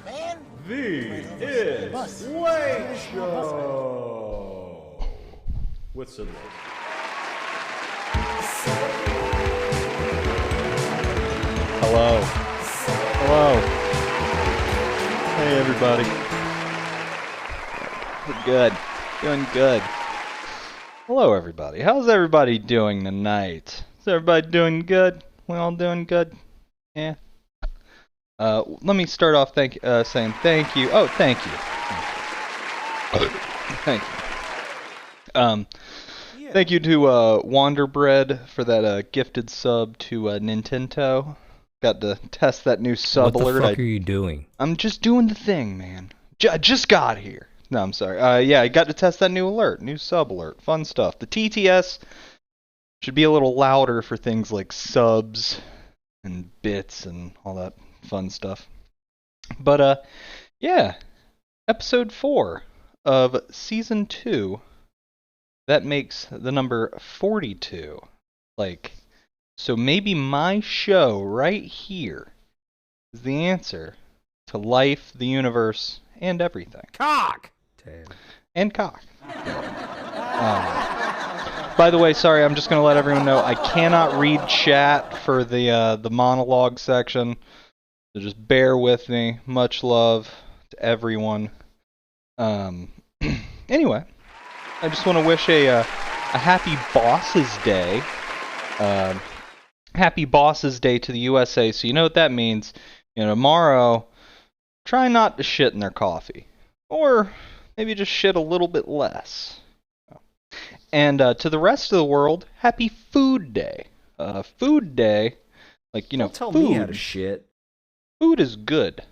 man. The It's Wait Show with Sid Lewis. Hello. Hello. Hey, everybody. We're good. Doing good. Hello, everybody. How's everybody doing tonight? Is everybody doing good? We all doing good? Yeah. Let me start off saying thank you. Oh, thank you. Thank you. Thank you to Wanderbread for that gifted sub to Nintendo. Got to test that new sub alert. What the fuck are you doing? I'm just doing the thing, man. I just got here. No, I'm sorry. Yeah, I got to test that new alert, new sub alert. Fun stuff. The TTS should be a little louder for things like subs and bits and all that fun stuff. But, yeah. Episode 4 of Season 2. That makes the number 42. So maybe my show right here is the answer to life, the universe, and everything. Cock! Damn. And cock. By the way, sorry, I'm just going to let everyone know I cannot read chat for the monologue section. So just bear with me. Much love to everyone. Anyway, I just want to wish a happy Bosses Day. Happy Bosses Day to the USA. So you know what that means. You know, tomorrow, try not to shit in their coffee. Or maybe just shit a little bit less. And to the rest of the world, happy Food Day. Food Day, like, you know, Don't tell food. me how to shit. Food is good.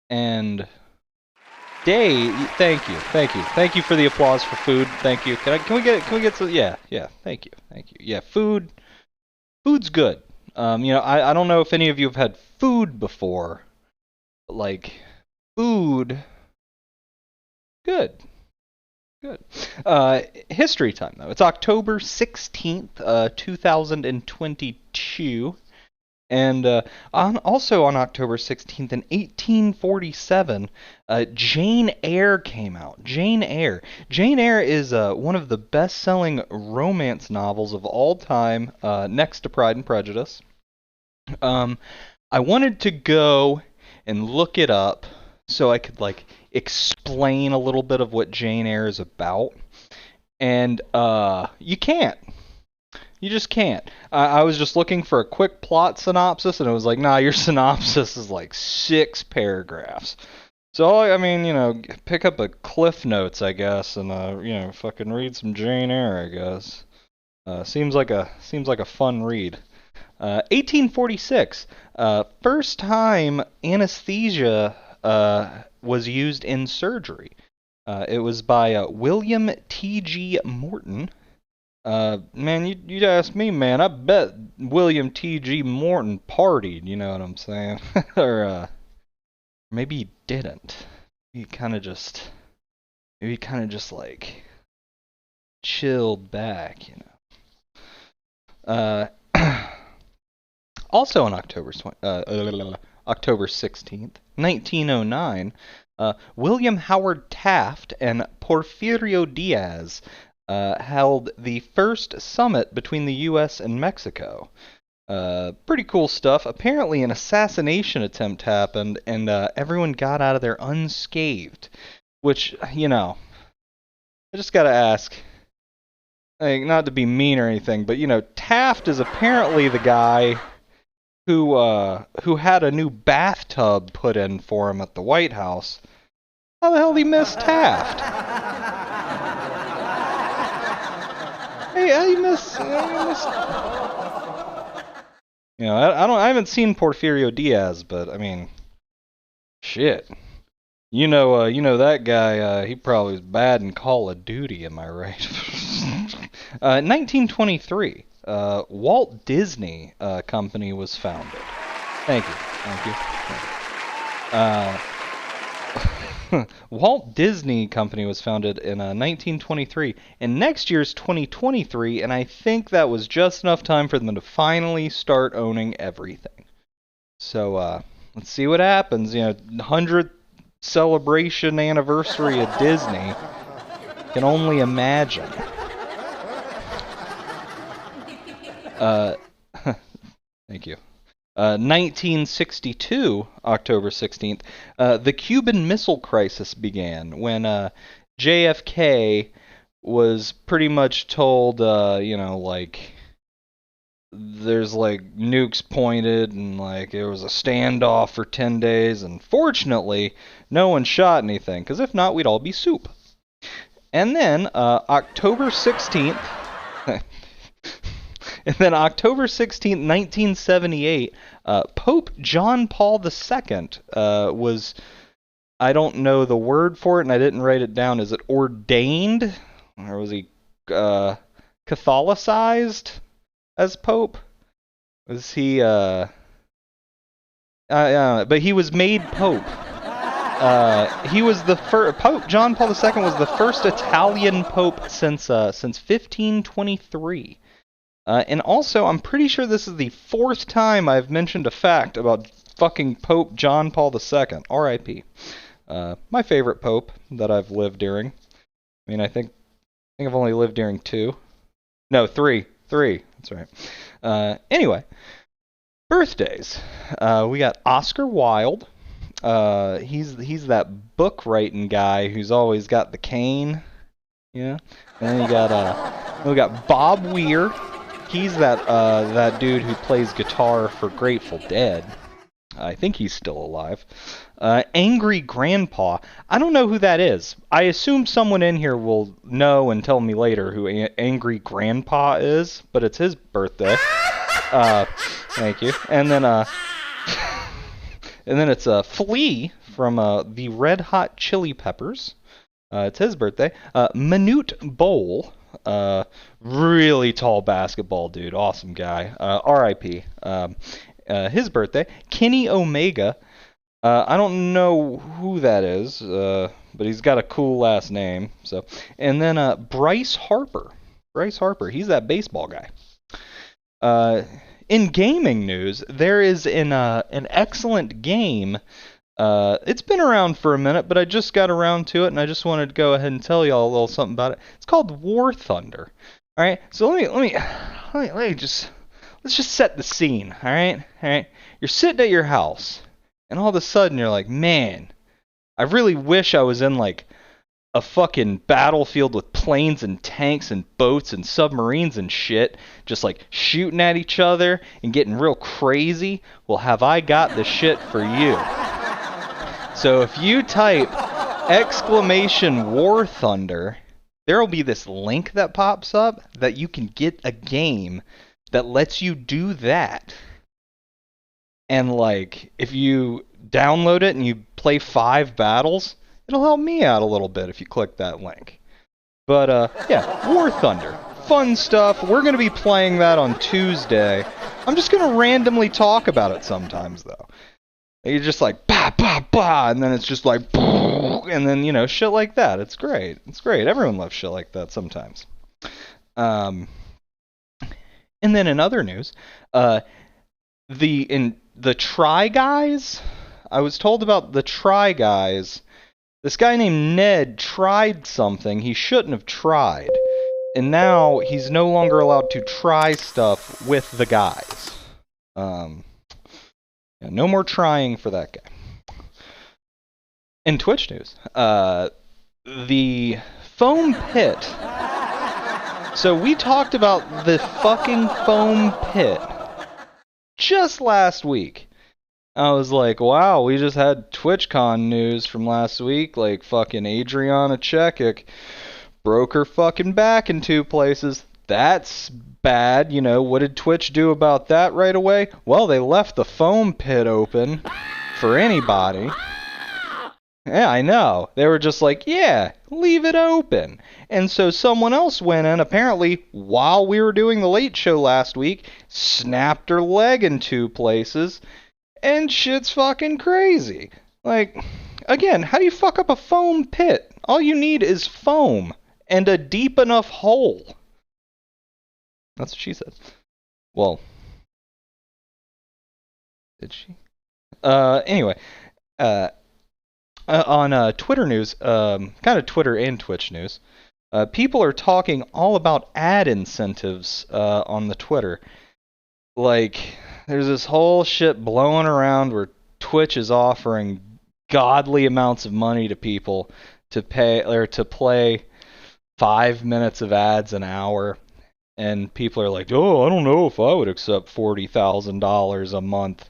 And day, thank you for the applause for food. Thank you. Can we get some? Yeah. Thank you. Yeah, food's good. You know, I don't know if any of you have had food before, but like food, good. History time though. It's October 16th, 2022. And also on October 16th in 1847, Jane Eyre came out. Jane Eyre. Jane Eyre is one of the best-selling romance novels of all time, next to Pride and Prejudice. I wanted to go and look it up so I could, like, explain a little bit of what Jane Eyre is about. And you can't. You just can't. I was just looking for a quick plot synopsis, and it was like, nah, your synopsis is like 6 paragraphs. So, I mean, you know, pick up a Cliff Notes, I guess, and, you know, fucking read some Jane Eyre, I guess. Seems like a fun read. 1846, first time anesthesia was used in surgery. It was by William T.G. Morton. Man, you'd ask me, man, I bet William T.G. Morton partied, you know what I'm saying? Or, maybe he didn't. He kind of just, like, chilled back, you know. Also on October 16th, 1909, William Howard Taft and Porfirio Diaz held the first summit between the U.S. and Mexico. Pretty cool stuff. Apparently an assassination attempt happened, and everyone got out of there unscathed. Which, you know, I just gotta ask, like, not to be mean or anything, but, you know, Taft is apparently the guy who had a new bathtub put in for him at the White House. How the hell did he miss Taft? Hey, I miss. You know, I haven't seen Porfirio Diaz, but I mean, shit. You know that guy. He probably was bad in Call of Duty. Am I right? 1923. Walt Disney Company was founded. Thank you. Walt Disney Company was founded in 1923, and next year's 2023, and I think that was just enough time for them to finally start owning everything. So, Let's see what happens. 100th celebration anniversary of Disney. Can only imagine. Thank you. 1962, October 16th, the Cuban Missile Crisis began when JFK was pretty much told, there's nukes pointed and it was a standoff for 10 days, and fortunately, no one shot anything, because if not, we'd all be soup. And then October 16th, and then October 16th, 1978, Pope John Paul II was, I don't know the word for it, and I didn't write it down. Is it ordained? Or was he Catholicized as Pope? Was he, but he was made Pope. He was the first, Pope John Paul II was the first Italian Pope since 1523. And also, I'm pretty sure this is the 4th time I've mentioned a fact about fucking Pope John Paul II. R.I.P. My favorite Pope that I've lived during. I mean, I think I've only lived during 2. No, 3. 3. That's right. Anyway, birthdays. We got Oscar Wilde. He's that book writing guy who's always got the cane. Yeah. And then we got Bob Weir. He's that dude who plays guitar for Grateful Dead. I think he's still alive. Angry Grandpa. I don't know who that is. I assume someone in here will know and tell me later who Angry Grandpa is, but it's his birthday. Thank you. And then it's Flea from the Red Hot Chili Peppers. It's his birthday. Manute Bol. Really tall basketball dude, awesome guy. R.I.P. His birthday. Kenny Omega. I don't know who that is, but he's got a cool last name. So, and then Bryce Harper. Bryce Harper. He's that baseball guy. In gaming news, there is an excellent game. It's been around for a minute, but I just got around to it, and I just wanted to go ahead and tell y'all a little something about it. It's called War Thunder. All right, so let's just set the scene. All right. You're sitting at your house, and all of a sudden you're like, man, I really wish I was in a fucking battlefield with planes and tanks and boats and submarines and shit, just shooting at each other and getting real crazy. Well, have I got the shit for you? So if you type !War Thunder, there will be this link that pops up that you can get a game that lets you do that. And if you download it and you play 5 battles, it'll help me out a little bit if you click that link. But yeah, War Thunder. Fun stuff. We're going to be playing that on Tuesday. I'm just going to randomly talk about it sometimes, though. You're just bah, bah, bah, and then it's just and then, shit like that. It's great. It's great. Everyone loves shit like that sometimes. And then in other news, the Try Guys, I was told about the Try Guys. This guy named Ned tried something he shouldn't have tried, and now he's no longer allowed to try stuff with the guys. Yeah, no more trying for that guy. In Twitch news, the foam pit. So we talked about the fucking foam pit just last week. I was like, wow, we just had TwitchCon news from last week. Fucking Adriana Chekik broke her fucking back in 2 places. That's bad. What did Twitch do about that right away? Well, they left the foam pit open for anybody. Yeah, I know. They were just yeah, leave it open. And so someone else went in, apparently, while we were doing the late show last week, snapped her leg in 2 places, and shit's fucking crazy. Again, how do you fuck up a foam pit? All you need is foam and a deep enough hole. That's what she said. Well, did she? Anyway, on Twitter news, kind of Twitter and Twitch news, people are talking all about ad incentives on the Twitter. Like, there's this whole shit blowing around where Twitch is offering godly amounts of money to people to pay or to play 5 minutes of ads an hour. And people are like, oh, I don't know if I would accept $40,000 a month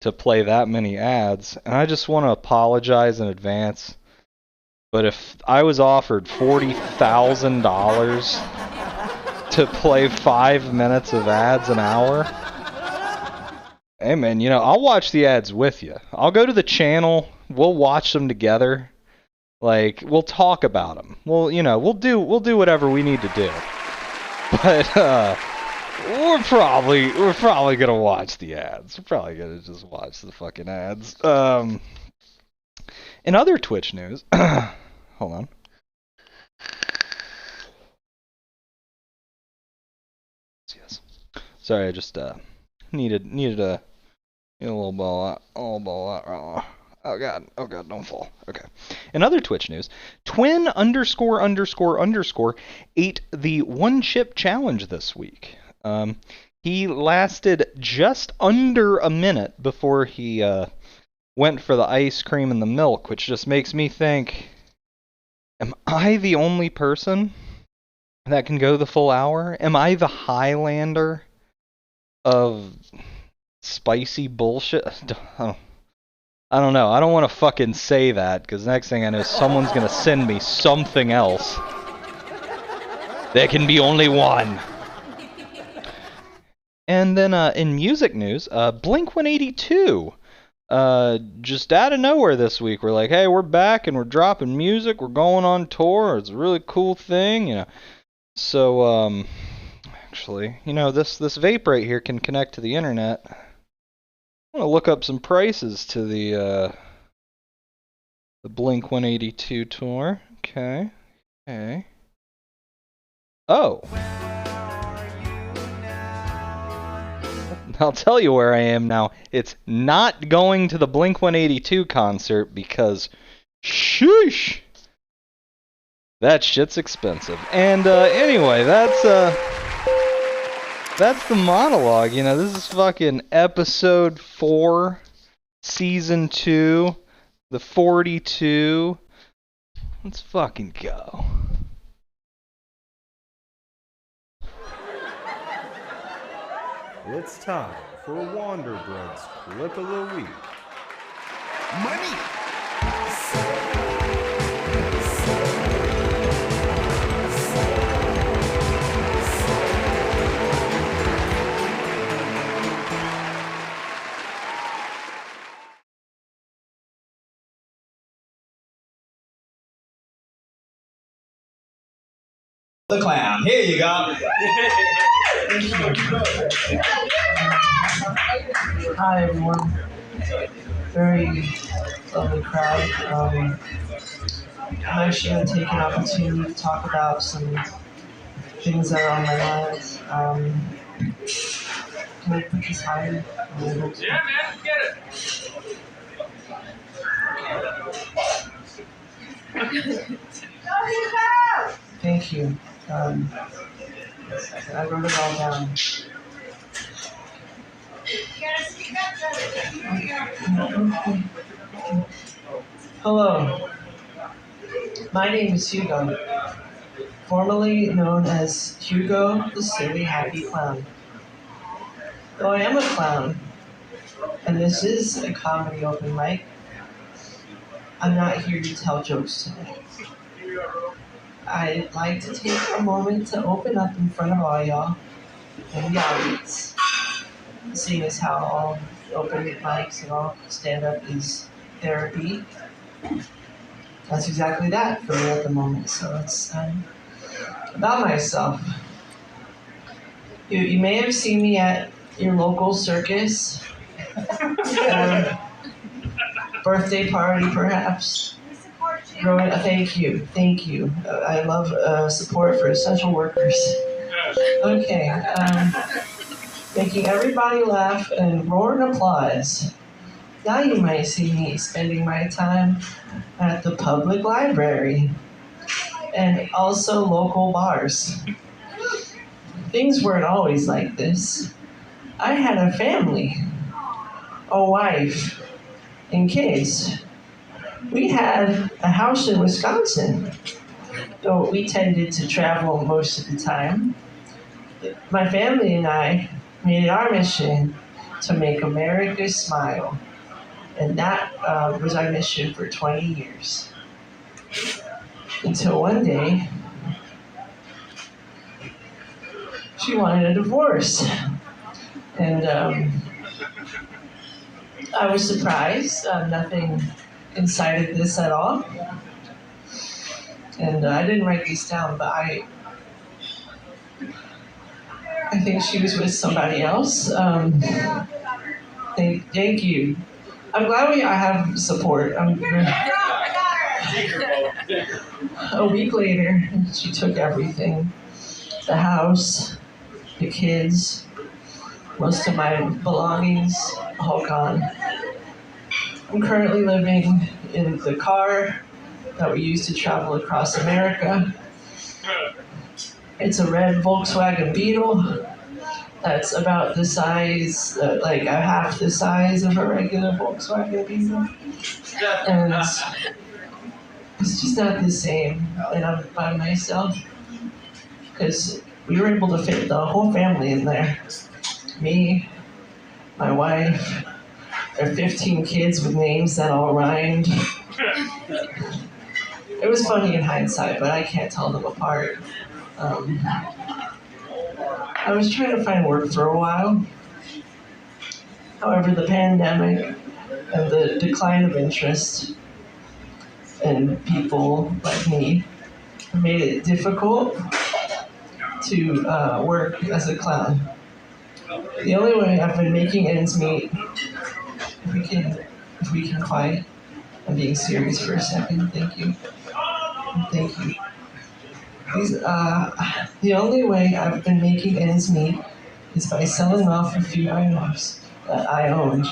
to play that many ads. And I just want to apologize in advance. But if I was offered $40,000 to play 5 minutes of ads an hour, hey man, I'll watch the ads with you. I'll go to the channel. We'll watch them together. Like, we'll talk about them. We'll do whatever we need to do. But we're probably gonna watch the ads. We're probably gonna just watch the fucking ads. In other Twitch news, hold on. Yes. Sorry, I just needed a little ball. Oh god, don't fall. Okay. In other Twitch news, Twin ___ ate the one chip challenge this week. He lasted just under a minute before he went for the ice cream and the milk, which just makes me think, am I the only person that can go the full hour? Am I the Highlander of spicy bullshit? I don't know. I don't want to fucking say that, because next thing I know, someone's going to send me something else. There can be only one. And then in music news, Blink-182, just out of nowhere this week, we're like, hey, we're back and we're dropping music. We're going on tour. It's a really cool thing, So, actually, this vape right here can connect to the internet. I'm going to look up some prices to the Blink-182 tour. Okay. Oh. I'll tell you where I am now. It's not going to the Blink-182 concert because, sheesh, that shit's expensive. And anyway, that's the monologue. This is fucking episode 4, season 2, the 42. Let's fucking go. It's time for Wanderbread's Clip of the Week. Money! The clown. Here you go. Hi everyone. Very lovely crowd. I'm actually going to take an opportunity to talk about some things that are on my mind. Can I put this higher? Yeah, man, get it. Thank you. I wrote it all down. Hello. My name is Hugo, formerly known as Hugo the Silly Happy Clown. Though I am a clown, and this is a comedy open mic, I'm not here to tell jokes today. I'd like to take a moment to open up in front of all y'all and the audience, seeing as how all open mics and all stand-up is therapy. That's exactly that for me at the moment. So it's about myself. You may have seen me at your local circus or birthday party, perhaps. Thank you. I love support for essential workers. Okay, making everybody laugh and roar and applause Now you might see me spending my time at the public library and also local bars. Things weren't always like this. I had a family, a wife, and kids. We had a house in Wisconsin, though we tended to travel most of the time. My family and I made it our mission to make America smile. And that was our mission for 20 years. Until one day, she wanted a divorce. And I was surprised. Nothing incited this at all. And I didn't write these down, but I think she was with somebody else. Thank you. I'm glad I have support. A week later, she took everything. The house, the kids, most of my belongings, all gone. I'm currently living in the car that we use to travel across America. It's a red Volkswagen Beetle that's about the size, like a half the size of a regular Volkswagen Beetle. And it's just not the same when I'm by myself. Because we were able to fit the whole family in there. Me, my wife, our 15 kids with names that all rhymed. It was funny in hindsight, but I can't tell them apart. I was trying to find work for a while. However, the pandemic and the decline of interest in people like me made it difficult to work as a clown. The only way I've been making ends meet, if we can quiet, I'm being serious for a second, thank you. Thank you. The only way I've been making ends meet is by selling off a few items that I owned,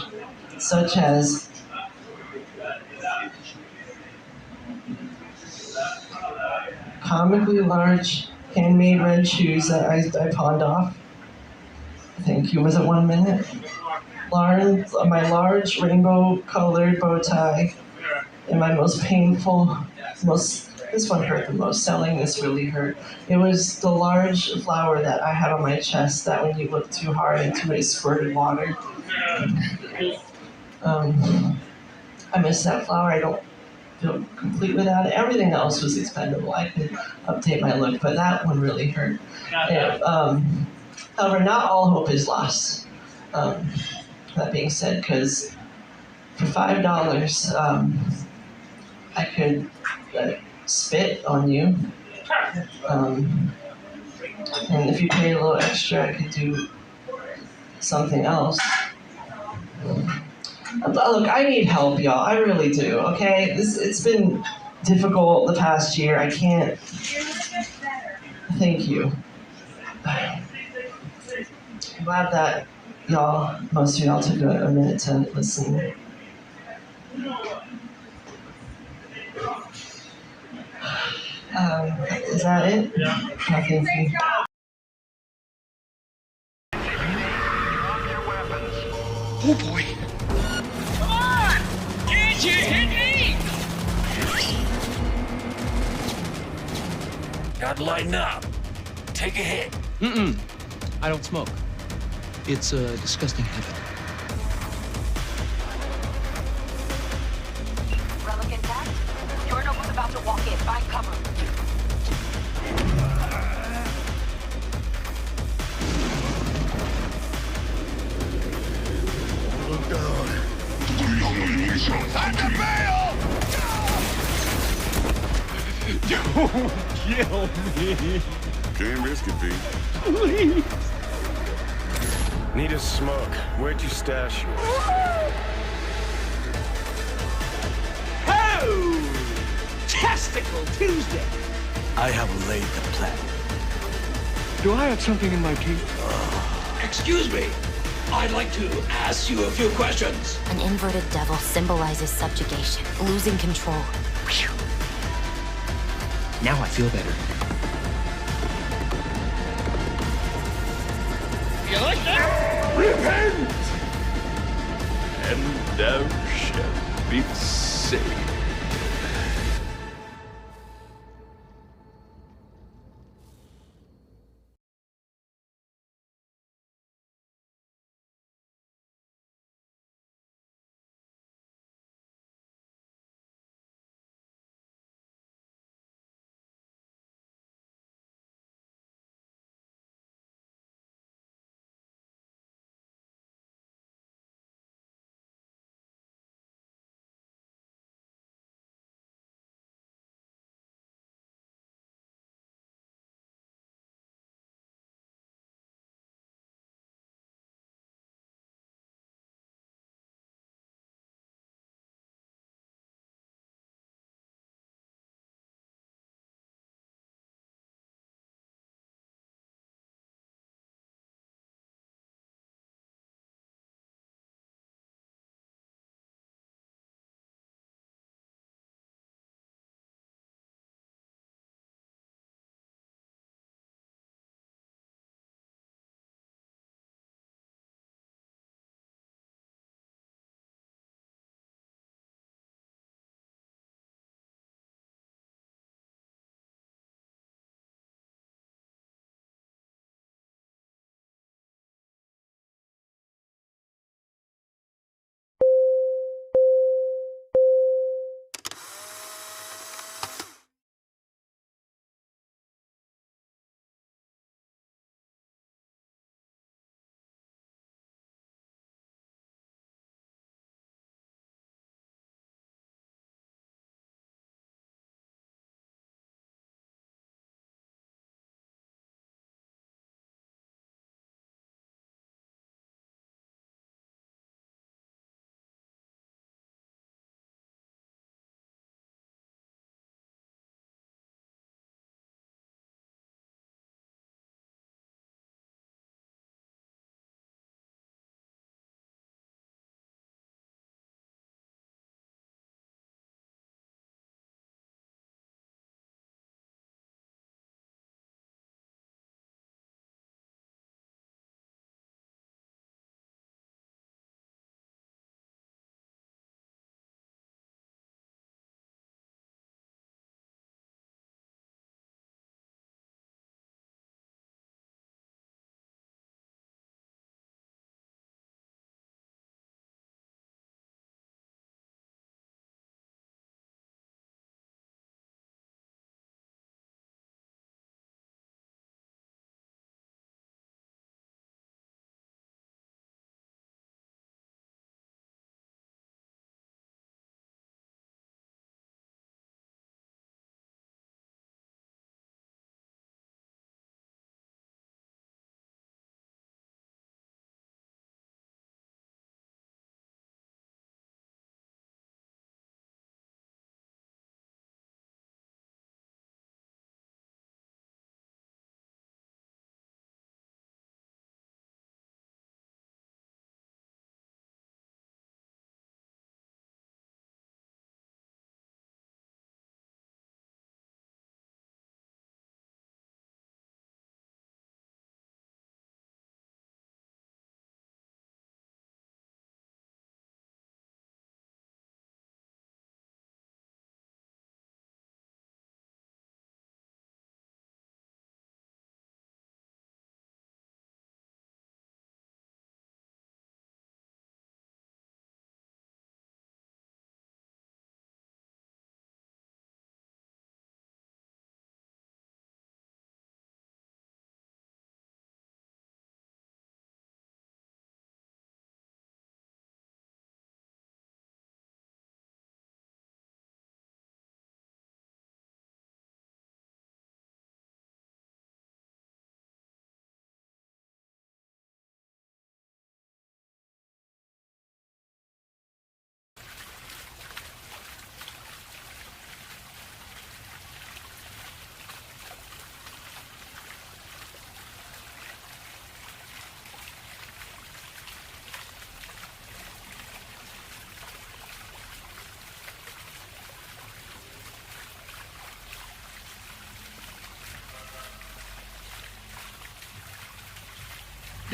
such as comically large handmade red shoes that I pawned off. Thank you. Was it 1 minute? My large rainbow-colored bow tie, and my most painful, this one hurt the most. Selling this really hurt. It was the large flower that I had on my chest that when you looked too hard into it, squirted water. I miss that flower. I don't feel complete without it. Everything else was expendable. I could update my look, but that one really hurt. And, however, not all hope is lost. That being said, because for $5, I could spit on you. And if you pay a little extra, I could do something else. Look, I need help, y'all. I really do, okay? It's been difficult the past year. I can't... Thank you. I'm glad that most of y'all took a minute to listen. Is that it? Yeah. Thank you. Oh boy. Come on! Can't you hit me? Gotta lighten up. Take a hit. I don't smoke. It's a disgusting habit. Relic intact? Jorno was about to walk in. Find cover. Look down. Time to bail! Don't kill me. Can't risk it, V. Please. Need a smoke. Where'd you stash yours? Ho! Testicle Tuesday! I have laid the plan. Do I have something in my teeth? Excuse me. I'd like to ask you a few questions. An inverted devil symbolizes subjugation, losing control. Now I feel better. Repent! And thou shalt be saved.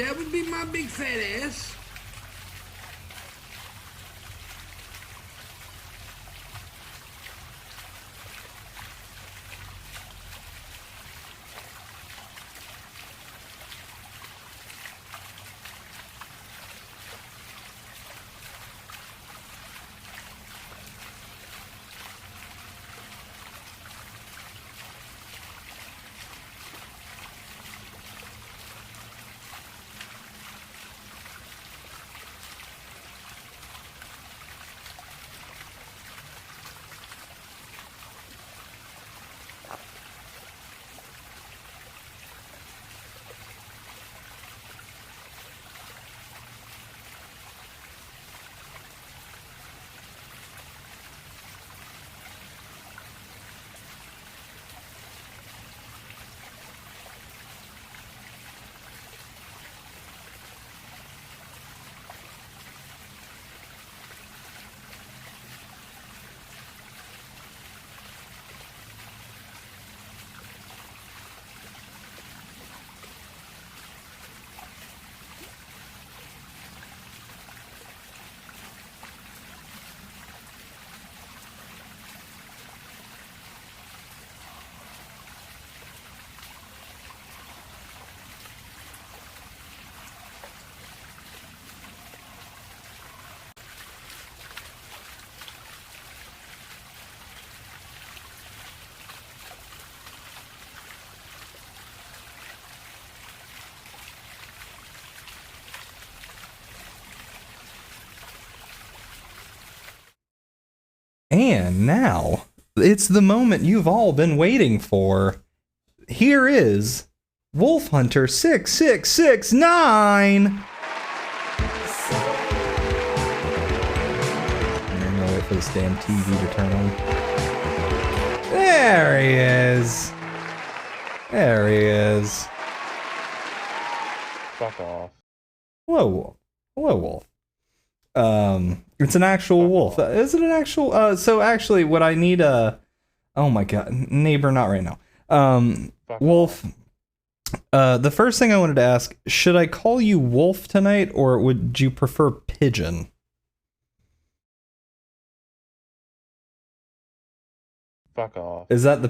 That would be my big fat ass. And now, it's the moment you've all been waiting for. Here is WolfHunter6669! I'm gonna wait for this damn TV to turn on. There he is! There he is. Fuck off. Hello, Wolf. Hello, Wolf. It's an actual wolf. Is it an actual? So actually, what I need oh my god, neighbor, not right now. Wolf. The first thing I wanted to ask: should I call you Wolf tonight, or would you prefer Pigeon? Fuck off. Is that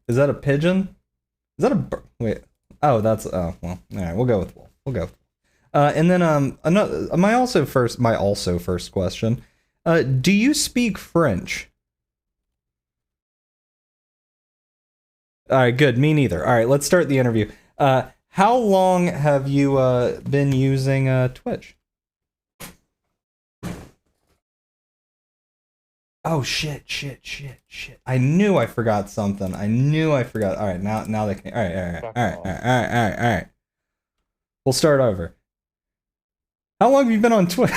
a pigeon? Is that a wait? Oh, that's well. All right, we'll go with Wolf. We'll go. And then another my also first question. Do you speak French? All right, good. Me neither. All right, let's start the interview. How long have you been using Twitch? Oh shit! I knew I forgot something. I forgot. All right, now they can. All right. We'll start over. How long have you been on Twitch?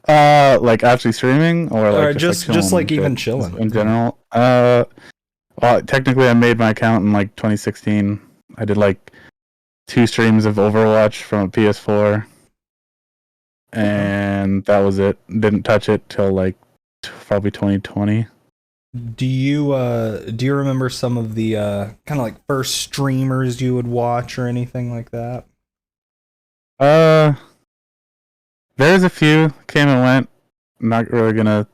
Like actually streaming, or just like even chilling in general. Well, technically, I made my account in like 2016. I did like 2 streams of Overwatch from a PS4, and that was it. Didn't touch it till like probably 2020. Do you remember some of the kind of like first streamers you would watch or anything like that? There's a few came and went. I'm not really gonna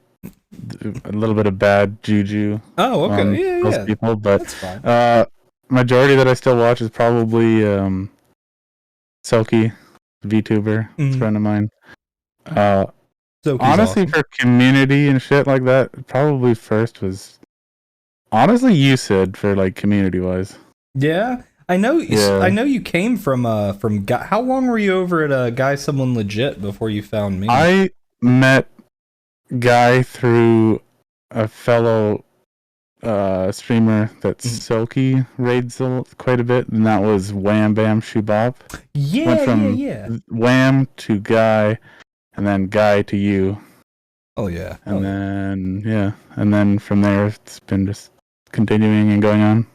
do a little bit of bad juju. Oh, okay, those people, but that's fine. Majority that I still watch is probably Selkie, VTuber, a friend of mine. Honestly, awesome. for community and shit like that, probably first was honestly you, Sid, for like community wise. Yeah, I know. Yeah. I know you came from Guy. How long were you over at Guy Someone Legit before you found me? I met Guy through a fellow streamer that's Silky raids quite a bit, and that was Wham Bam Shubop. Yeah, went from Wham to Guy, and then Guy to you. Oh yeah. And then from there it's been just continuing and going on.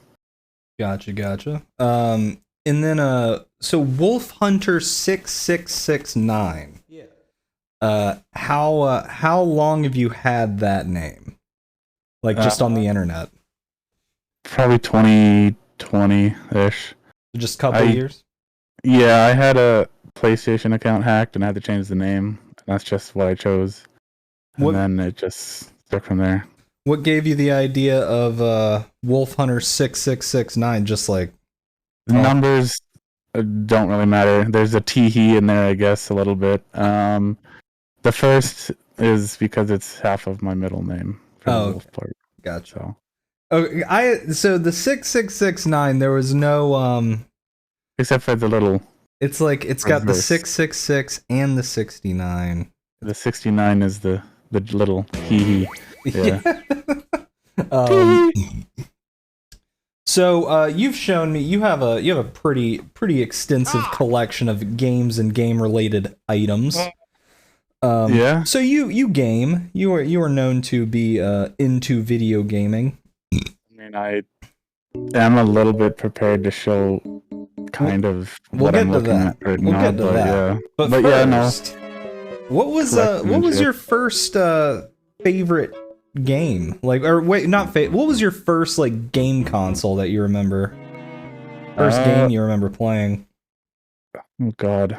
Gotcha. And then so WolfHunter6669. Yeah. How long have you had that name? Like just on the internet? Probably 2020-ish. Just a couple years? Yeah, I had a PlayStation account hacked, and I had to change the name. That's just what I chose, and then it just stuck from there. What gave you the idea of WolfHunter6669? Just like the numbers don't really matter. There's a teehee in there, I guess, a little bit. The first is because it's half of my middle name. For the wolf part. Gotcha. So. So the 6669, there was no except for the little. It's like it's got the 666 and the 69. The 69 is the little hee. Yeah. So you've shown me you have a pretty extensive collection of games and game related items. Yeah. So you game. You are known to be into video gaming. I mean, I am a little bit prepared to show kind of what I'm looking at right now. Get to that. Yeah. But first, yeah, no. What was your first favorite game? Like, or wait, not what was your first like game console that you remember? First game you remember playing? Oh God.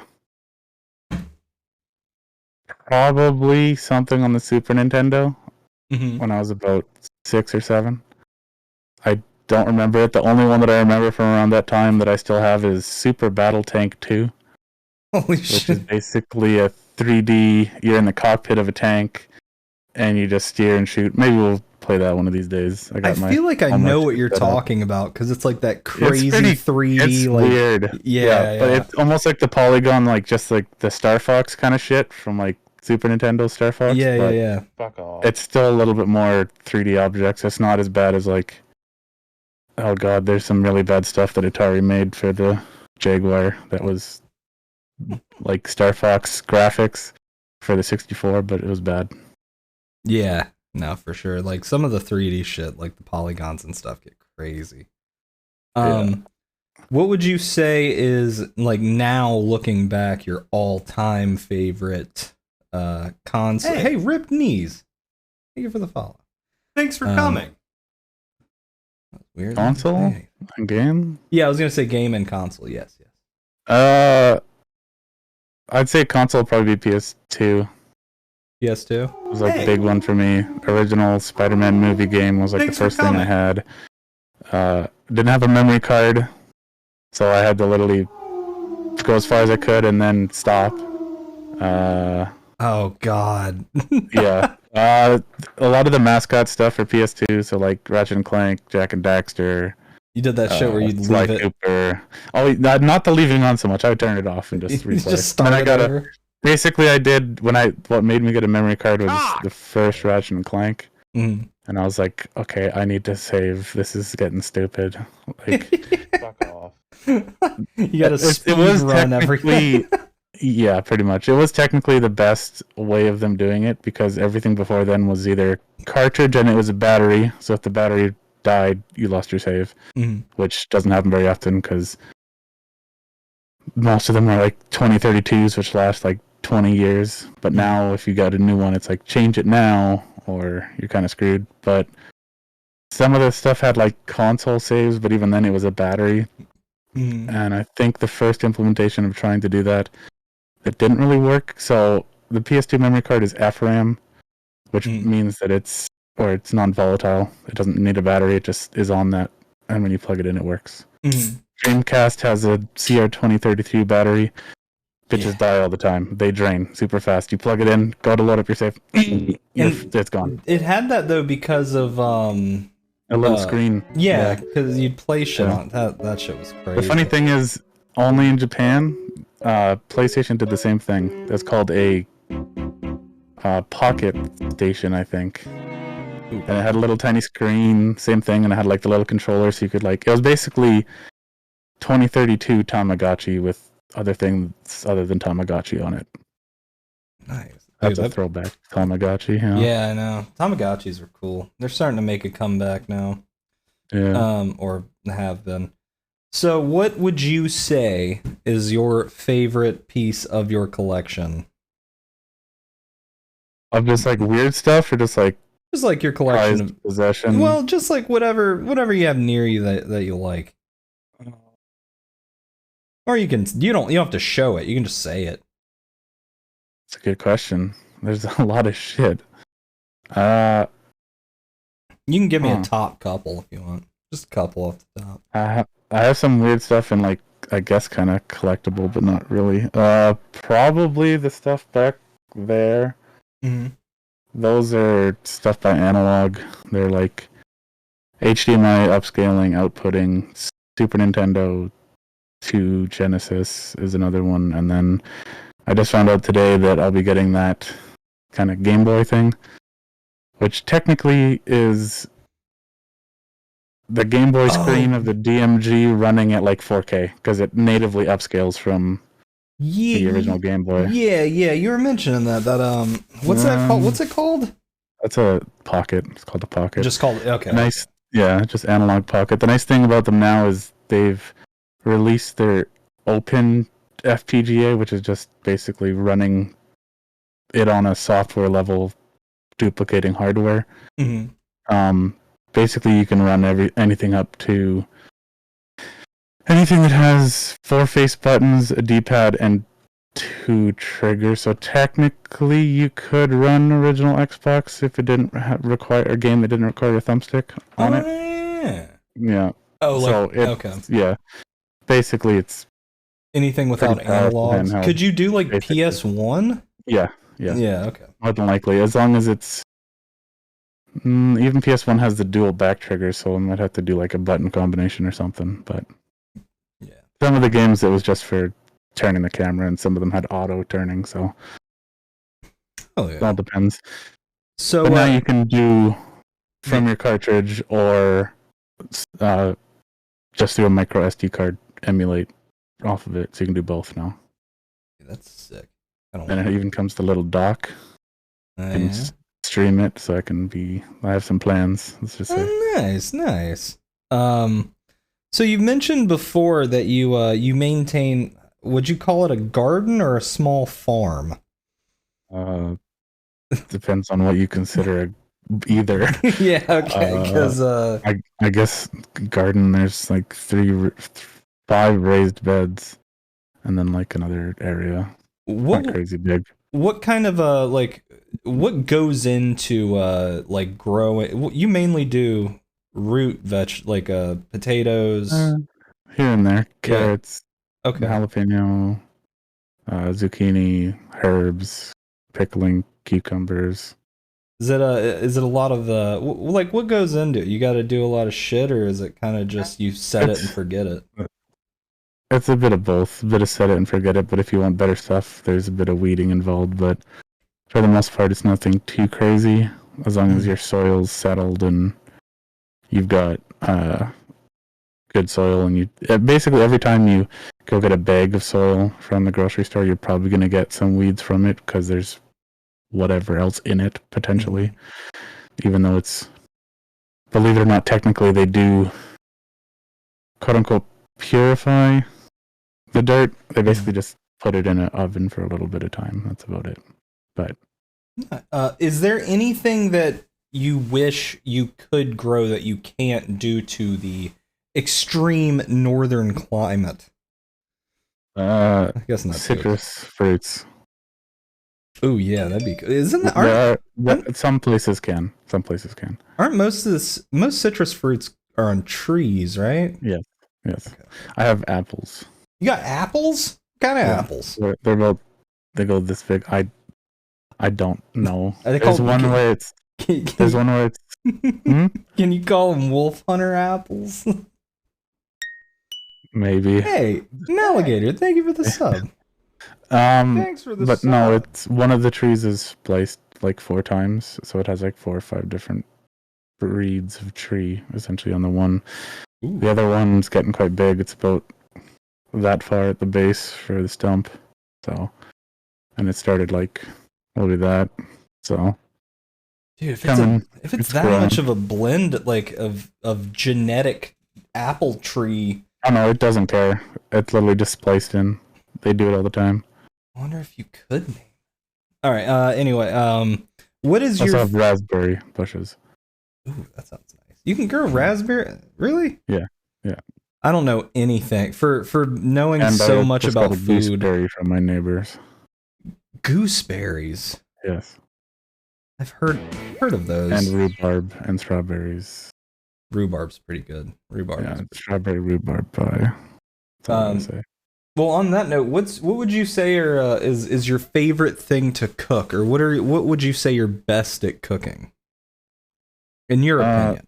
Probably something on the Super Nintendo when I was about 6 or 7. I don't remember it. The only one that I remember from around that time that I still have is Super Battle Tank 2. Holy shit. Which is basically a 3D, you're in the cockpit of a tank and you just steer and shoot. Maybe we'll play that one of these days. I feel like I know what you're talking about because it's like that crazy 3D. It's like, weird. Yeah, but it's almost like the polygon, like just like the Star Fox kind of shit from like Super Nintendo Star Fox. Yeah. Fuck off. It's still a little bit more 3D objects. It's not as bad as like. Oh God, there's some really bad stuff that Atari made for the Jaguar that was like Star Fox graphics for the 64, but it was bad. Yeah, no, for sure. Like some of the 3D shit, like the polygons and stuff, get crazy. What would you say is like now looking back your all-time favorite console? Hey, Ripped Knees. Thank you for the follow. Thanks for coming. Weird. Console? Game? Yeah, I was gonna say game and console. Yes. I'd say console would probably be PS2. PS2? It was like a big one for me. Original Spider-Man movie game was like the first thing I had. Didn't have a memory card, so I had to literally go as far as I could and then stop. Oh God. Yeah. A lot of the mascot stuff for PS2, so like Ratchet and Clank, Jack and Daxter. You did that shit where you'd leave like it. Cooper. Oh, not the leaving on so much. I would turn it off and just replay. Just start it over. Basically, I did what made me get a memory card was the first Ratchet and Clank, and I was like, okay, I need to save. This is getting stupid. Like, fuck off. You got to speed run everything. Yeah, pretty much. It was technically the best way of them doing it because everything before then was either cartridge and it was a battery. So if the battery died, you lost your save, which doesn't happen very often because most of them are like 2032s, which last like 20 years. But now if you got a new one, it's like change it now or you're kind of screwed. But some of the stuff had like console saves, but even then it was a battery. And I think the first implementation of trying to do that, it didn't really work. So the PS2 memory card is FRAM, which means that it's non-volatile. It doesn't need a battery. It just is on that, and when you plug it in, it works. Dreamcast has a CR2032 battery. Bitches die all the time. They drain super fast. You plug it in, go to load up your save, it's gone. It had that though because of a little screen. Yeah, because you'd play shit on it. That shit was crazy. The funny thing is, only in Japan, PlayStation did the same thing. That's called a Pocket Station, I think. And it had a little tiny screen, same thing, and it had like the little controller, so you could like. It was basically 2032 Tamagotchi with other things other than Tamagotchi on it. Nice. That's a throwback Tamagotchi. Yeah, I know. Tamagotchis are cool. They're starting to make a comeback now. Yeah. Or have been. So, what would you say is your favorite piece of your collection? Of just like weird stuff, or just like your collection of possession? Well, just like whatever you have near you that you like. Or you don't have to show it. You can just say it. It's a good question. There's a lot of shit. You can give me a top couple if you want. Just a couple off the top. I have some weird stuff in, like, I guess kind of collectible, but not really. Probably the stuff back there. Mm-hmm. Those are stuff by Analog. They're like HDMI upscaling, outputting. Super Nintendo to Genesis is another one, and then I just found out today that I'll be getting that kind of Game Boy thing, which technically is the Game Boy screen of the DMG running at like 4K, because it natively upscales from the original Game Boy. Yeah, you were mentioning that. What's that called? What's it called? That's a Pocket. It's called a Pocket. Just called okay. Nice, yeah, just Analog Pocket. The nice thing about them now is they've released their Open FPGA, which is just basically running it on a software level, duplicating hardware. Mm-hmm. Basically, you can run anything up to anything that has 4 face buttons, a D-pad, and 2 triggers. So technically, you could run original Xbox if it didn't require a game that didn't require a thumbstick on it. Yeah. Oh, like, so okay. Yeah. Basically, it's anything without analogs. Could you do like basically. PS1? Yeah. Yeah. Okay. More than likely, as long as it's even PS1 has the dual back trigger, so I might have to do like a button combination or something. But yeah, some of the games it was just for turning the camera, and some of them had auto turning. So it all depends. So but now you can do from your cartridge or just through a micro SD card emulate off of it, so you can do both now. That's sick. And it even comes to a little dock. Yeah. Stream it, so I have some plans. Let's just say. Nice. So you mentioned before that you maintain, would you call it a garden or a small farm? Depends on what you consider either. Yeah, okay. Because I guess garden. There's like 5 raised beds, and then like another area. Not crazy big. What kind of what goes into like growing? You mainly do root potatoes here and there, carrots, okay, jalapeno, zucchini, herbs, pickling cucumbers. Is it a lot of like what goes into it? You got to do a lot of shit, or is it kind of just you set it and forget it? It's a bit of both, a bit of set it and forget it. But if you want better stuff, there's a bit of weeding involved. But for the most part, it's nothing too crazy, as long as your soil's settled and you've got good soil. And you basically, every time you go get a bag of soil from the grocery store, you're probably going to get some weeds from it, because there's whatever else in it, potentially. Even though it's, believe it or not, technically they do, quote-unquote, purify the dirt. They basically just put it in an oven for a little bit of time. That's about it. But is there anything that you wish you could grow that you can't due to the extreme northern climate? I guess not. Citrus fruits. Oh yeah, that'd be good. Isn't that some places can. Some places can. Aren't most citrus fruits are on trees, right? Yes. Okay. I have apples. You got apples? What kind of apples? They're both, they go this big. I don't know. There's one where it's Can you call them wolf hunter apples? Maybe. Hey, Alligator, thank you for the sub. Thanks for the but sub. No, it's one of the trees is spliced like 4 times, so it has like 4 or 5 different breeds of tree essentially on the one. Ooh. The other one's getting quite big. It's about that far at the base for the stump. So, and it started like maybe that. So, dude, if it's that growing. Much of a blend, like of genetic apple tree. Oh no, it doesn't care. It's literally just spliced in. They do it all the time. I wonder if you could name. All right. Anyway, what is also your? Have raspberry bushes. Ooh, that sounds nice. You can grow raspberry. Really? Yeah. I don't know anything for knowing And so I much just about got a food. gooseberry from my neighbors. Gooseberries. Yes. I've heard of those. And rhubarb and strawberries. Rhubarb's pretty good. Yeah, strawberry rhubarb pie. That's all I'm gonna say. Well, on that note, what would you say is your favorite thing to cook, or what would you say you're best at cooking? In your opinion.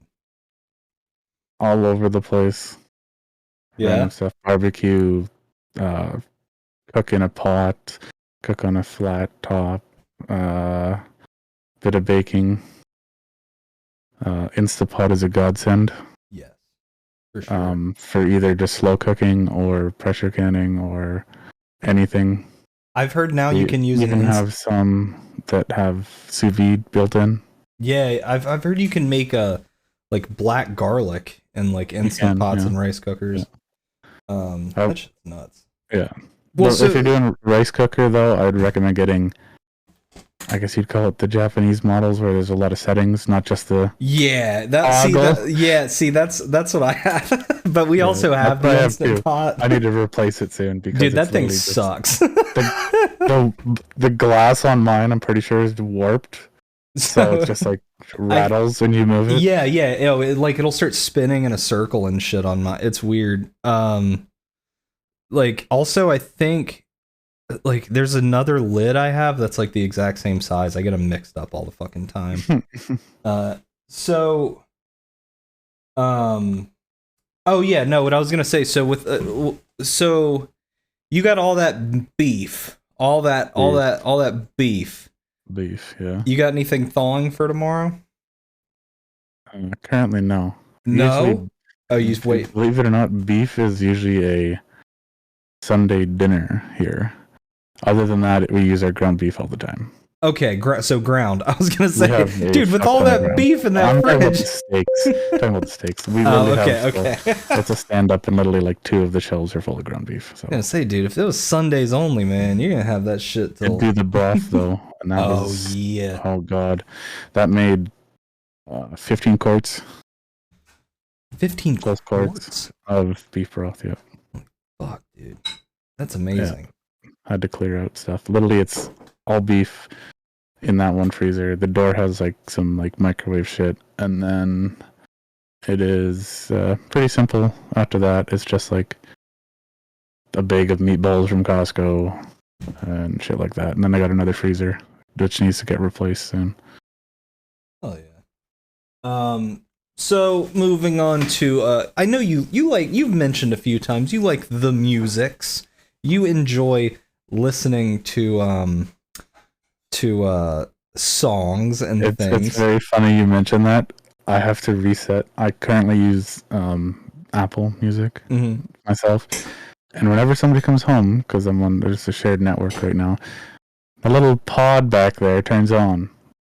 All over the place. Yeah. Random stuff. Barbecue, cook in a pot, cook on a flat top, bit of baking. Instapot is a godsend. Yes. For sure. For either just slow cooking or pressure canning or anything. I've heard now you can use even have some that have sous vide built in. Yeah, I've heard you can make like black garlic in like instant pots and rice cookers. Yeah. That's just nuts. Yeah. Well, if you're doing rice cooker though, I'd recommend getting, I guess you'd call it the Japanese models, where there's a lot of settings, not just the see that's what I have. But we also have the instant pot. I need to replace it soon because dude, that thing sucks. The glass on mine, I'm pretty sure, is warped. So it just like rattles when you move it. Yeah. It'll start spinning in a circle and shit on my. It's weird. Like also, I think like there's another lid I have that's like the exact same size. I get them mixed up all the fucking time. Oh yeah, no. What I was gonna say. So with so you got all that beef, all that beef. Beef, yeah. You got anything thawing for tomorrow? Currently, no. No. Wait. Believe it or not, beef is usually a Sunday dinner here. Other than that, we use our ground beef all the time. Okay, so ground. I was gonna say, dude, with all that beef in that fridge. Talking about the steaks. We okay. It's a stand-up, and literally like 2 of the shelves are full of ground beef. So. I was gonna say, dude, if it was Sundays only, man, you're gonna have that shit till. It'd be the broth though, and that oh god, that made 15 quarts. 15 quarts of beef broth. Yeah. Fuck, dude, that's amazing. Yeah. Had to clear out stuff. Literally, it's all beef in that one freezer. The door has like some like microwave shit, and then it is pretty simple. After that, it's just like a bag of meatballs from Costco and shit like that. And then I got another freezer which needs to get replaced soon. Oh yeah. So moving on to I know you've mentioned a few times you like the musics. You enjoy listening to songs and things. It's very funny you mention that. I have to reset. I currently use Apple Music myself, and whenever somebody comes home, because I'm on there's a shared network right now, the little pod back there turns on.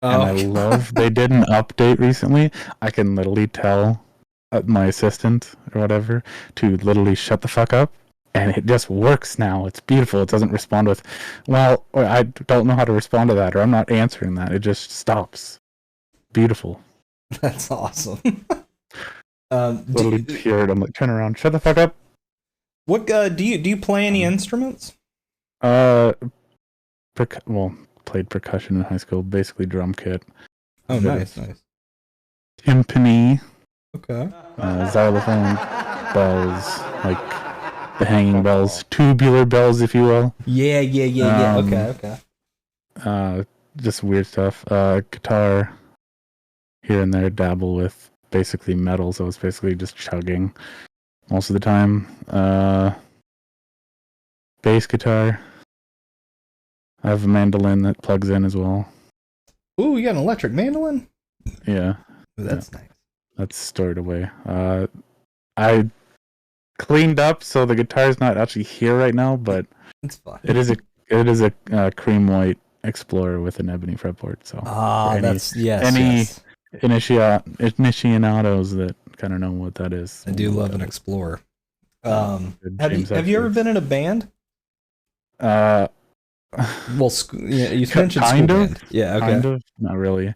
And I love they did an update recently. I can literally tell my assistant or whatever to literally shut the fuck up. And it just works now. It's beautiful. It doesn't respond with, well, I don't know how to respond to that, or I'm not answering that. It just stops. Beautiful. That's awesome. Literally pure. I'm like, turn around, shut the fuck up. What do you play any instruments? Played percussion in high school, basically drum kit. Oh, nice. Timpani. Okay. Xylophone, bells, like the hanging bells, tubular bells, if you will. Yeah. Okay. Just weird stuff. Guitar, here and there, dabble with basically metal, so it's basically just chugging most of the time. Bass guitar. I have a mandolin that plugs in as well. Ooh, you got an electric mandolin? Yeah. Ooh, that's nice. That's stored away. I cleaned up, so the guitar's not actually here right now, but it's fine. It is a cream white Explorer with an ebony fretboard. So aficionados that kind of know what that is. I do love an Explorer. Have you ever been in a band? Well, yeah, you mentioned kind school of. band. Yeah, okay. Kind of. Not really.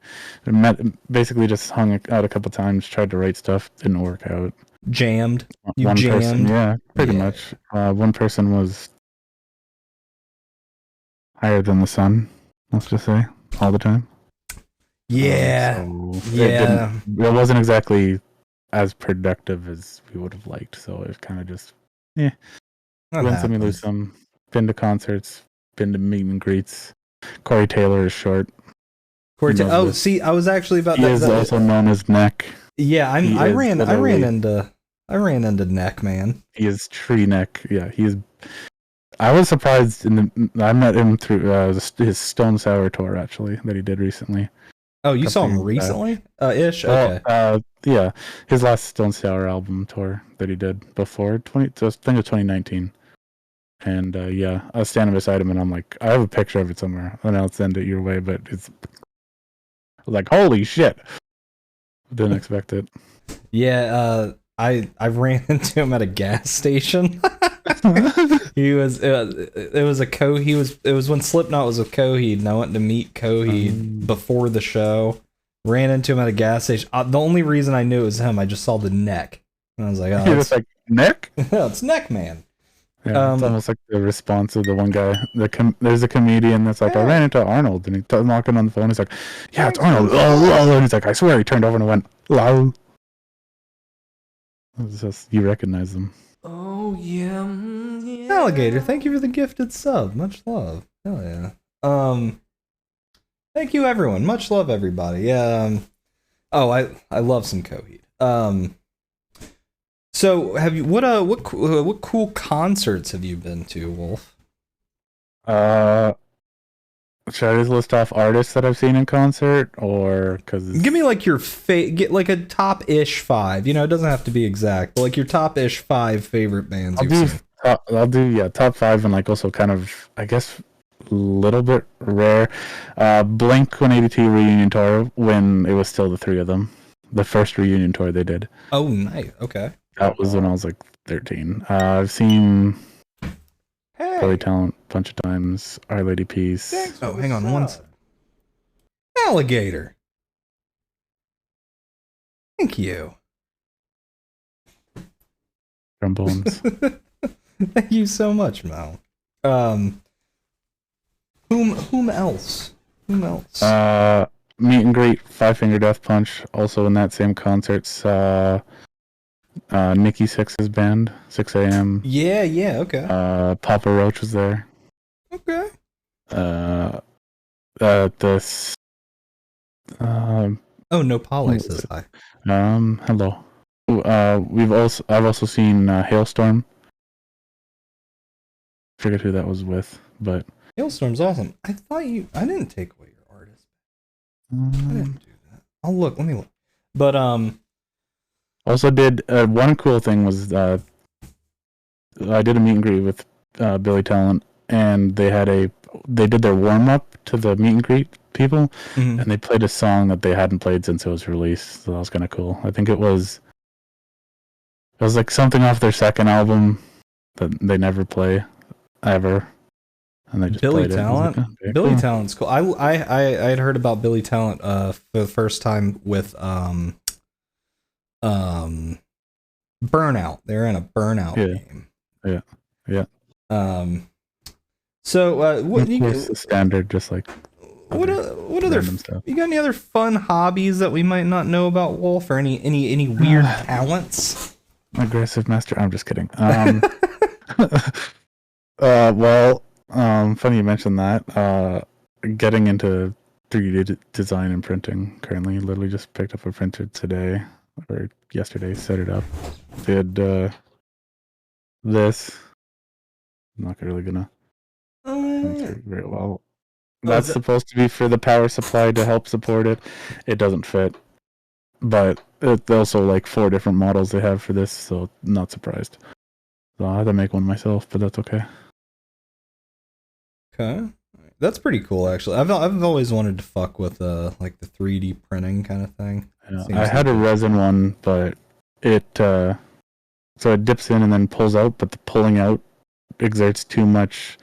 Basically, just hung out a couple times. Tried to write stuff. Didn't work out. Jammed. You One jammed. person, yeah, pretty much. One person was higher than the sun. Let's just say all the time. Yeah. It wasn't exactly as productive as we would have liked. So it was kind of just, win some, you lose some. Been to concerts, been to meet and greets. Corey Taylor is short. See, I was actually about he is also known as Neck. Yeah, I ran into Neck, man. He is Tree Neck. Yeah, he is. I was surprised. I met him through his Stone Sour tour, actually, that he did recently. Oh, you saw him recently? Ish? Okay. Yeah, his last Stone Sour album tour that he did before, I think it was 2019. And I was standing beside him, and I'm like, I have a picture of it somewhere, and I'll send it your way, but it's like, holy shit. Didn't expect it. Yeah, I ran into him at a gas station. It was when Slipknot was with Coheed, and I went to meet Coheed before the show. Ran into him at a gas station. The only reason I knew it was him, I just saw the neck, and I was like, "Oh, you're just like Neck? No, it's Neck Man." Yeah, it's almost like the response of the one guy. There's a comedian that's like, I ran into Arnold, and he's knocking on the phone. He's like, yeah, it's Arnold. And he's like, I swear, he turned over and went, "Low." It's just, you recognize them. Oh yeah. Alligator, thank you for the gifted sub. Much love. Hell yeah. Thank you everyone. Much love everybody. Yeah. I love some Coheed. So have you what cool concerts have you been to, Wolf? Should I just list off artists that I've seen in concert, or because give me like your get like a top-ish 5. You know, it doesn't have to be exact, but like your top-ish 5 favorite bands. I'll do top 5, and like also kind of, I guess, a little bit rare. Blink 182 reunion tour, when it was still the 3 of them. The first reunion tour they did. Oh, nice. Okay. That was when I was like 13. I've seen Billy Talent a bunch of times. Our Lady Peace. Oh, hang on one second. Alligator. Thank you. Trombones. Thank you so much, Mel. Whom else? Whom else? Meet and Greet, Five Finger Death Punch, also in that same concerts. Nikki Sixx's band, 6 a.m. Yeah, okay. Papa Roach was there. Okay. This. Oh, no, Polly says hi. Hello. I've also seen Hailstorm. Forget who that was with, but Hailstorm's awesome. I didn't take away your artist. I didn't do that. Let me look. But also did one cool thing was I did a meet and greet with Billy Talent, and they did their warm up to the meet and greet people, and they played a song that they hadn't played since it was released. So that was kind of cool. I think it was like something off their second album that they never play ever, and they just Billy played Talent. It. Okay, Billy cool. Talent's cool. I had heard about Billy Talent for the first time with Burnout. They're in a Burnout game. Yeah. So what standard, just like what other stuff. You got any other fun hobbies that we might not know about, Wolf, or any weird talents? Aggressive master. I'm just kidding. Funny you mentioned that. Getting into 3D design and printing currently. Literally just picked up a printer today or yesterday. Set it up. Did this. I'm not really gonna. Very well. That's supposed to be for the power supply to help support it. It doesn't fit, but it's also like 4 different models they have for this, so not surprised. So I had to make one myself, but that's okay. Okay, that's pretty cool actually. I've always wanted to fuck with like the 3D printing kind of thing. Yeah, I had a resin one, but it so it dips in and then pulls out, but the pulling out exerts too much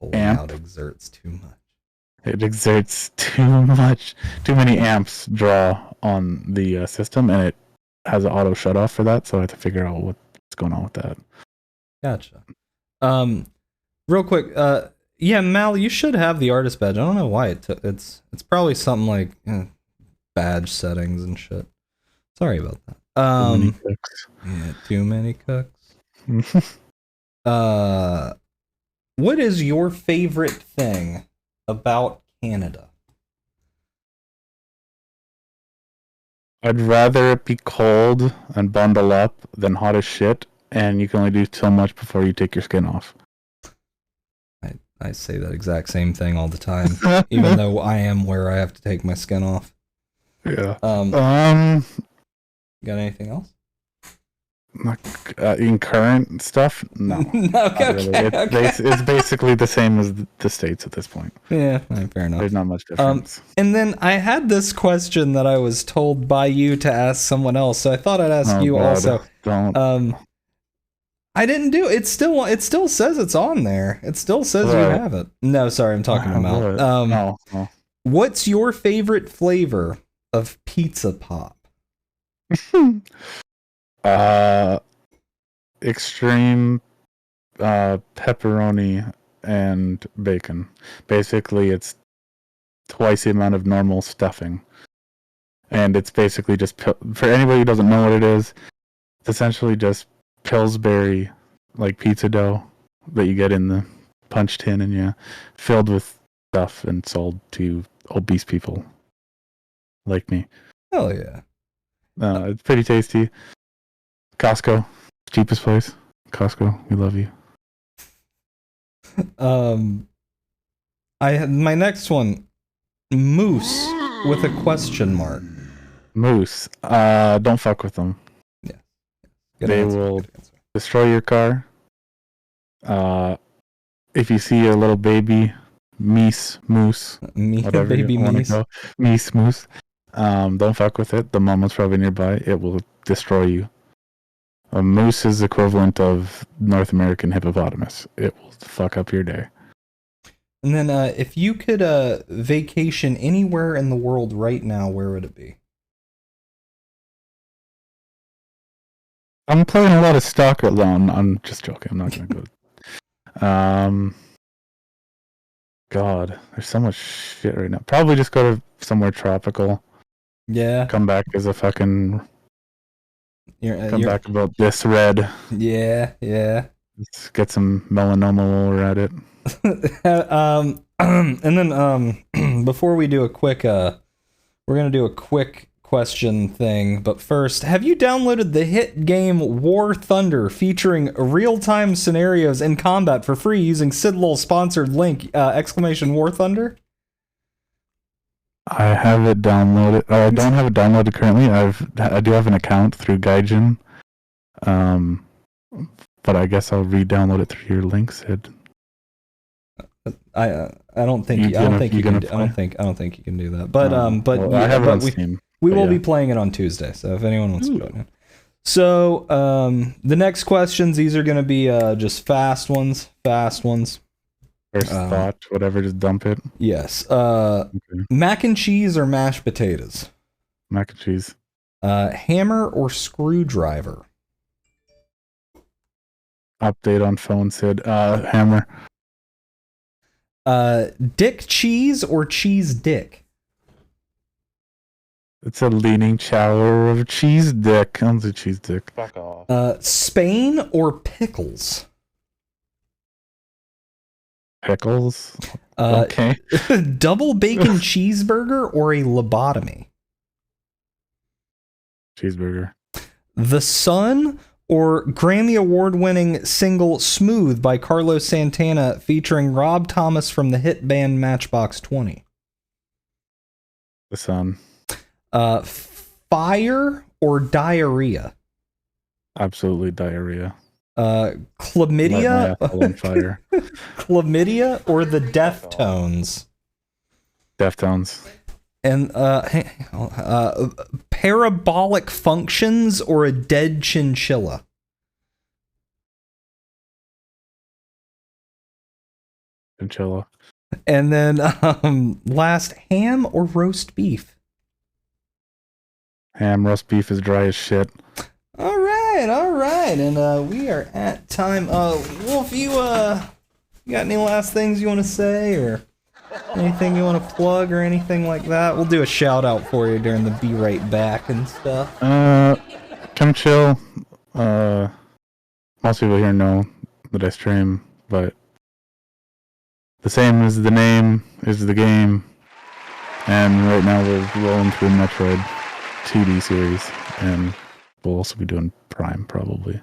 Pulling amp. out exerts too much. It exerts too much. Too many amps draw on the system, and it has an auto shut off for that. So I have to figure out what's going on with that. Gotcha. Real quick, yeah, Mal, you should have the artist badge. I don't know why it's probably something like badge settings and shit. Sorry about that. Too many cooks. Yeah, too many cooks. What is your favorite thing about Canada? I'd rather it be cold and bundle up than hot as shit, and you can only do so much before you take your skin off. I say that exact same thing all the time, even though I am where I have to take my skin off. Yeah. Got anything else? In current stuff, no. Okay, really. okay. It's basically the same as the States at this point. Yeah, fair enough. There's not much difference. And then I had this question that I was told by you to ask someone else, so I thought I'd ask you God, also. Don't. I didn't do it. It still says it's on there. It still says you have it. No, sorry, I'm talking about. No. What's your favorite flavor of pizza pop? Extreme pepperoni and bacon. Basically, it's twice the amount of normal stuffing, and it's basically just for anybody who doesn't know what it is. It's essentially just Pillsbury like pizza dough that you get in the punch tin, and filled with stuff and sold to obese people like me. Hell yeah! It's pretty tasty. Costco, cheapest place. Costco, we love you. My next one, moose with a question mark. Moose, don't fuck with them. Yeah, they will destroy your car. If you see a little baby moose, whatever baby you want to meese. go, moose, don't fuck with it. The mama's probably nearby. It will destroy you. A moose is equivalent of North American hippopotamus. It will fuck up your day. And then, if you could vacation anywhere in the world right now, where would it be? I'm playing a lot of Stalker alone. I'm just joking. I'm not gonna go. God, there's so much shit right now. Probably just go to somewhere tropical. Yeah. Come back as a fucking. Come back about this red. Yeah. Let's get some melanoma while we're at it. And then before we do a quick we're gonna do a quick question thing, but first, have you downloaded the hit game War Thunder featuring real-time scenarios in combat for free using Sidlol sponsored link !War Thunder? I have it downloaded. I don't have it downloaded currently. I do have an account through Gaijin. But I guess I'll re-download it through your link, Sid. I don't think you can do that. But I have it on Steam. We will be playing it on Tuesday, so if anyone wants to join in. So the next questions, these are going to be just fast ones. First thought, whatever, just dump it. Yes. Okay. Mac and cheese or mashed potatoes? Mac and cheese. Hammer or screwdriver? Update on phone, Sid. Hammer. Dick cheese or cheese dick? It's a leaning shower of cheese dick. I'm a cheese dick. Fuck off. Spain or pickles? Pickles? Okay. Double bacon cheeseburger or a lobotomy? Cheeseburger. The Sun or Grammy Award-winning single Smooth by Carlos Santana featuring Rob Thomas from the hit band Matchbox 20? The Sun. Fire or diarrhea? Absolutely diarrhea. Chlamydia? On fire. Chlamydia or the Deftones? Deftones. And parabolic functions or a dead chinchilla? chinchilla. And then last, ham or roast beef? Ham. Roast beef is dry as shit. All right, and we are at time. Wolf, you got any last things you want to say, or anything you want to plug, or anything like that? We'll do a shout out for you during the Be Right Back and stuff. Come chill. Most people here know that I stream, but the same as the name is the game. And right now we're rolling through Metroid 2D series, and we'll also be doing Prime probably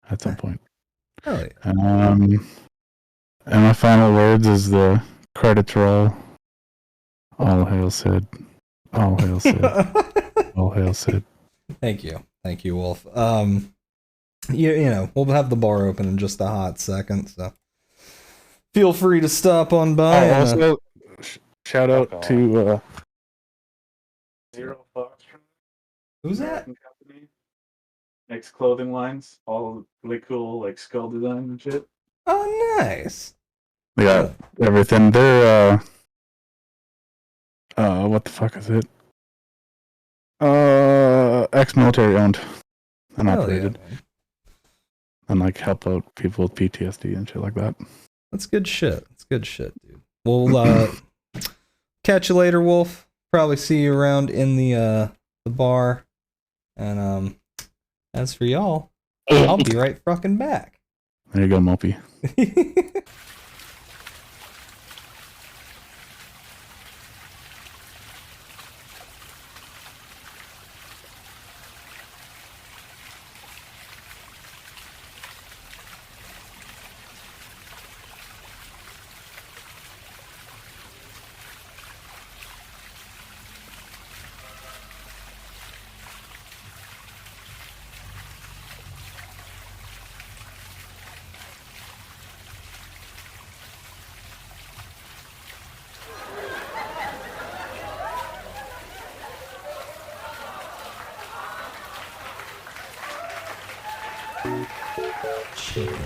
at some point. Oh, yeah. And my final words is the credits roll. All hail Sid. All hail Sid. All hail Sid. Thank you, Wolf. You know, we'll have the bar open in just a hot second, so feel free to stop on by. Also, shout out to Zero Fox. Who's that? Company. Makes clothing lines, all really cool, like skull design and shit. Oh, nice. They got everything. They're what the fuck is it? Ex-military owned and operated. Yeah, and like help out people with PTSD and shit like that. That's good shit. That's good shit, dude. We'll catch you later, Wolf. Probably see you around in the bar. And as for y'all, I'll be right fucking back. There you go, Mopey. Chicken.